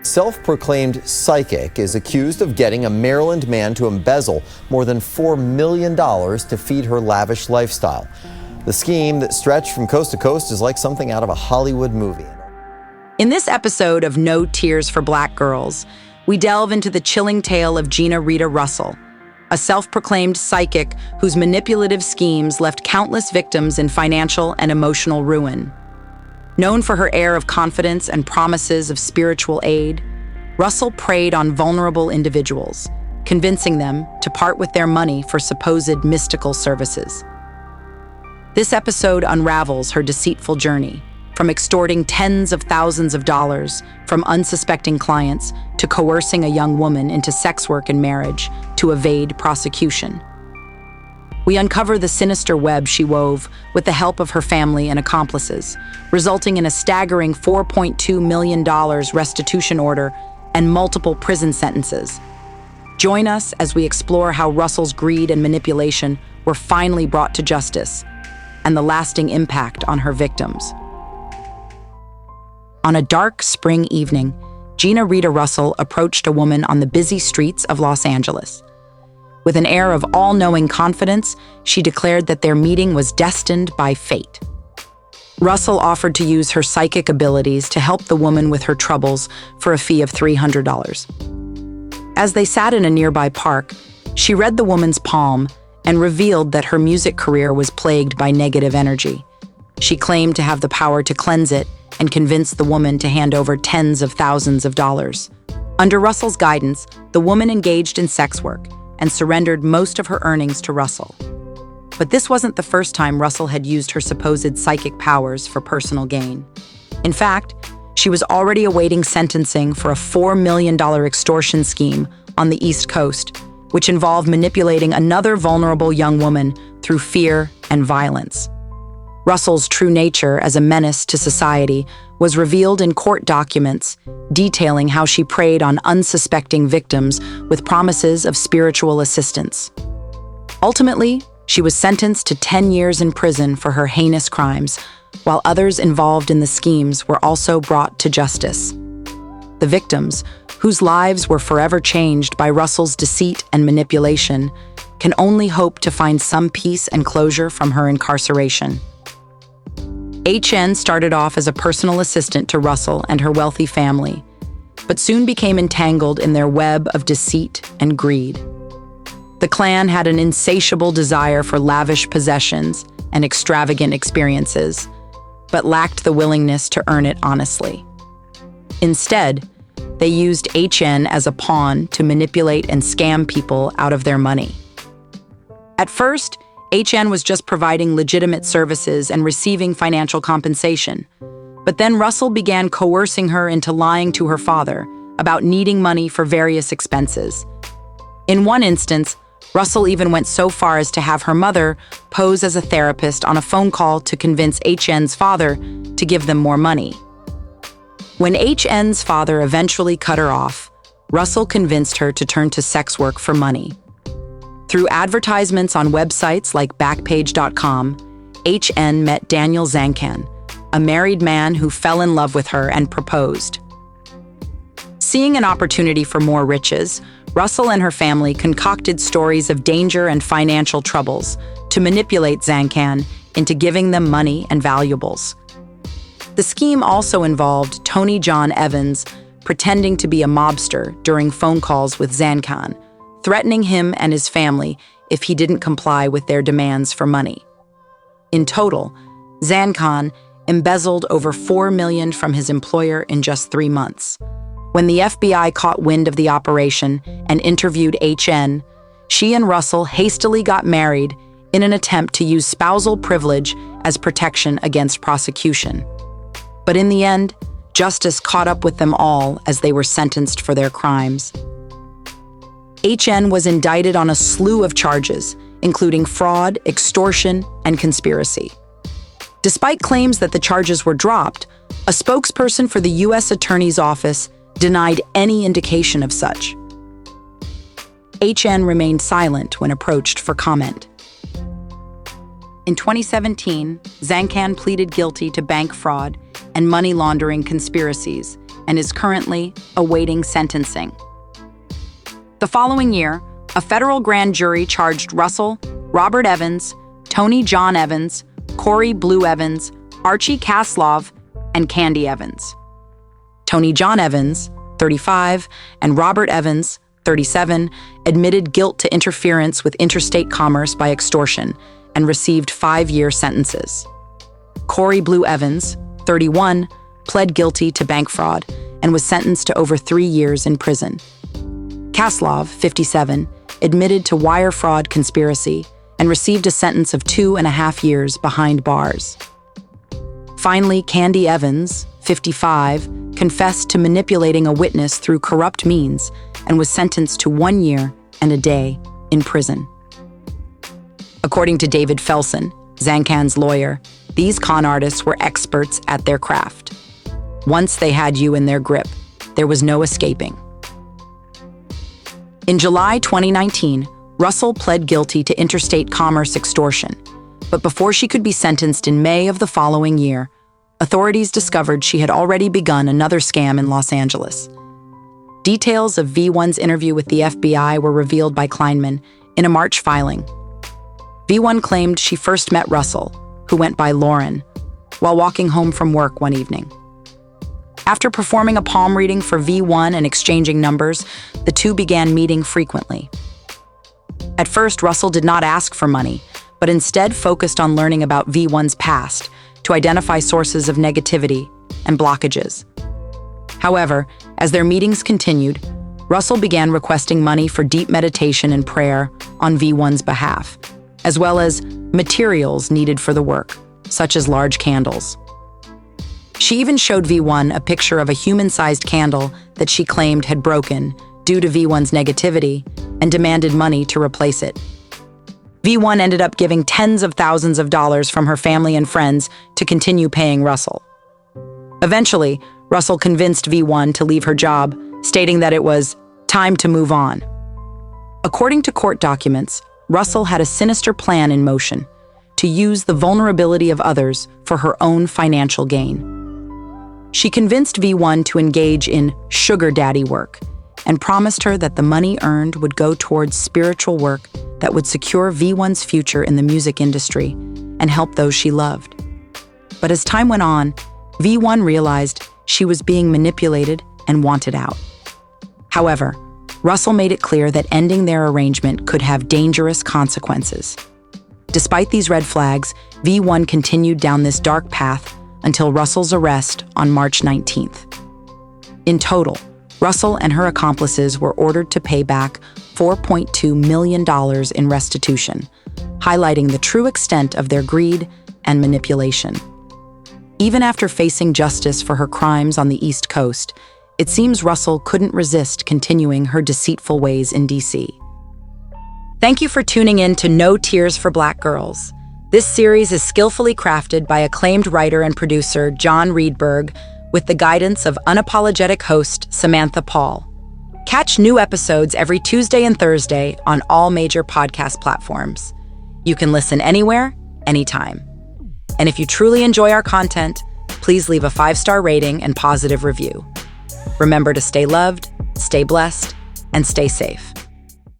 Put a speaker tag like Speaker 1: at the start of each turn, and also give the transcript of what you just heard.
Speaker 1: Self-proclaimed psychic is accused of getting a Maryland man to embezzle more than $4 million to feed her lavish lifestyle. The scheme that stretched from coast to coast is like something out of a Hollywood movie.
Speaker 2: In this episode of No Tears for Black Girls, we delve into the chilling tale of Gina Rita Russell, a self-proclaimed psychic whose manipulative schemes left countless victims in financial and emotional ruin. Known for her air of confidence and promises of spiritual aid, Russell preyed on vulnerable individuals, convincing them to part with their money for supposed mystical services. This episode unravels her deceitful journey, from extorting tens of thousands of dollars from unsuspecting clients to coercing a young woman into sex work and marriage to evade prosecution. We uncover the sinister web she wove with the help of her family and accomplices, resulting in a staggering $4.2 million restitution order and multiple prison sentences. Join us as we explore how Russell's greed and manipulation were finally brought to justice, and the lasting impact on her victims. On a dark spring evening, Gina Rita Russell approached a woman on the busy streets of Los Angeles. With an air of all-knowing confidence, she declared that their meeting was destined by fate. Russell offered to use her psychic abilities to help the woman with her troubles for a fee of $300. As they sat in a nearby park, she read the woman's palm and revealed that her music career was plagued by negative energy. She claimed to have the power to cleanse it and convince the woman to hand over tens of thousands of dollars. Under Russell's guidance, the woman engaged in sex work and surrendered most of her earnings to Russell. But this wasn't the first time Russell had used her supposed psychic powers for personal gain. In fact, she was already awaiting sentencing for a $4 million extortion scheme on the East Coast, which involved manipulating another vulnerable young woman through fear and violence. Russell's true nature as a menace to society was revealed in court documents detailing how she preyed on unsuspecting victims with promises of spiritual assistance. Ultimately, she was sentenced to 10 years in prison for her heinous crimes, while others involved in the schemes were also brought to justice. The victims, whose lives were forever changed by Russell's deceit and manipulation, can only hope to find some peace and closure from her incarceration. HN started off as a personal assistant to Russell and her wealthy family, but soon became entangled in their web of deceit and greed. The clan had an insatiable desire for lavish possessions and extravagant experiences, but lacked the willingness to earn it honestly. Instead, they used HN as a pawn to manipulate and scam people out of their money. At first, HN was just providing legitimate services and receiving financial compensation. But then Russell began coercing her into lying to her father about needing money for various expenses. In one instance, Russell even went so far as to have her mother pose as a therapist on a phone call to convince HN's father to give them more money. When HN's father eventually cut her off, Russell convinced her to turn to sex work for money. Through advertisements on websites like Backpage.com, HN met Daniel Zancan, a married man who fell in love with her and proposed. Seeing an opportunity for more riches, Russell and her family concocted stories of danger and financial troubles to manipulate Zancan into giving them money and valuables. The scheme also involved Tony John Evans pretending to be a mobster during phone calls with Zancan, threatening him and his family if he didn't comply with their demands for money. In total, Zancan embezzled over $4 million from his employer in just 3 months. When the FBI caught wind of the operation and interviewed HN, she and Russell hastily got married in an attempt to use spousal privilege as protection against prosecution. But in the end, justice caught up with them all as they were sentenced for their crimes. HN was indicted on a slew of charges, including fraud, extortion, and conspiracy. Despite claims that the charges were dropped, a spokesperson for the U.S. Attorney's Office denied any indication of such. HN remained silent when approached for comment. In 2017, Zancan pleaded guilty to bank fraud and money laundering conspiracies and is currently awaiting sentencing. The following year, a federal grand jury charged Russell, Robert Evans, Tony John Evans, Corey Blue Evans, Archie Kaslov, and Candy Evans. Tony John Evans, 35, and Robert Evans, 37, admitted guilt to interference with interstate commerce by extortion and received 5-year sentences. Corey Blue Evans, 31, pled guilty to bank fraud and was sentenced to over 3 years in prison. Kaslov, 57, admitted to wire fraud conspiracy and received a sentence of 2.5 years behind bars. Finally, Candy Evans, 55, confessed to manipulating a witness through corrupt means and was sentenced to 1 year and a day in prison. According to David Felsen, Zancan's lawyer, these con artists were experts at their craft. Once they had you in their grip, there was no escaping. In July 2019, Russell pled guilty to interstate commerce extortion, but before she could be sentenced in May of the following year, authorities discovered she had already begun another scam in Los Angeles. Details of V1's interview with the FBI were revealed by Kleinman in a March filing. V1 claimed she first met Russell, who went by Lauren, while walking home from work one evening. After performing a palm reading for V1 and exchanging numbers, the two began meeting frequently. At first, Russell did not ask for money, but instead focused on learning about V1's past to identify sources of negativity and blockages. However, as their meetings continued, Russell began requesting money for deep meditation and prayer on V1's behalf, as well as materials needed for the work, such as large candles. She even showed V1 a picture of a human-sized candle that she claimed had broken due to V1's negativity and demanded money to replace it. V1 ended up giving tens of thousands of dollars from her family and friends to continue paying Russell. Eventually, Russell convinced V1 to leave her job, stating that it was time to move on. According to court documents, Russell had a sinister plan in motion to use the vulnerability of others for her own financial gain. She convinced V1 to engage in sugar daddy work and promised her that the money earned would go towards spiritual work that would secure V1's future in the music industry and help those she loved. But as time went on, V1 realized she was being manipulated and wanted out. However, Russell made it clear that ending their arrangement could have dangerous consequences. Despite these red flags, V1 continued down this dark path until Russell's arrest on March 19th. In total, Russell and her accomplices were ordered to pay back $4.2 million in restitution, highlighting the true extent of their greed and manipulation. Even after facing justice for her crimes on the East Coast, it seems Russell couldn't resist continuing her deceitful ways in D.C. Thank you for tuning in to No Tears for Black Girls. This series is skillfully crafted by acclaimed writer and producer John Reedberg with the guidance of unapologetic host Samantha Paul. Catch new episodes every Tuesday and Thursday on all major podcast platforms. You can listen anywhere, anytime. And if you truly enjoy our content, please leave a 5-star rating and positive review. Remember to stay loved, stay blessed, and stay safe.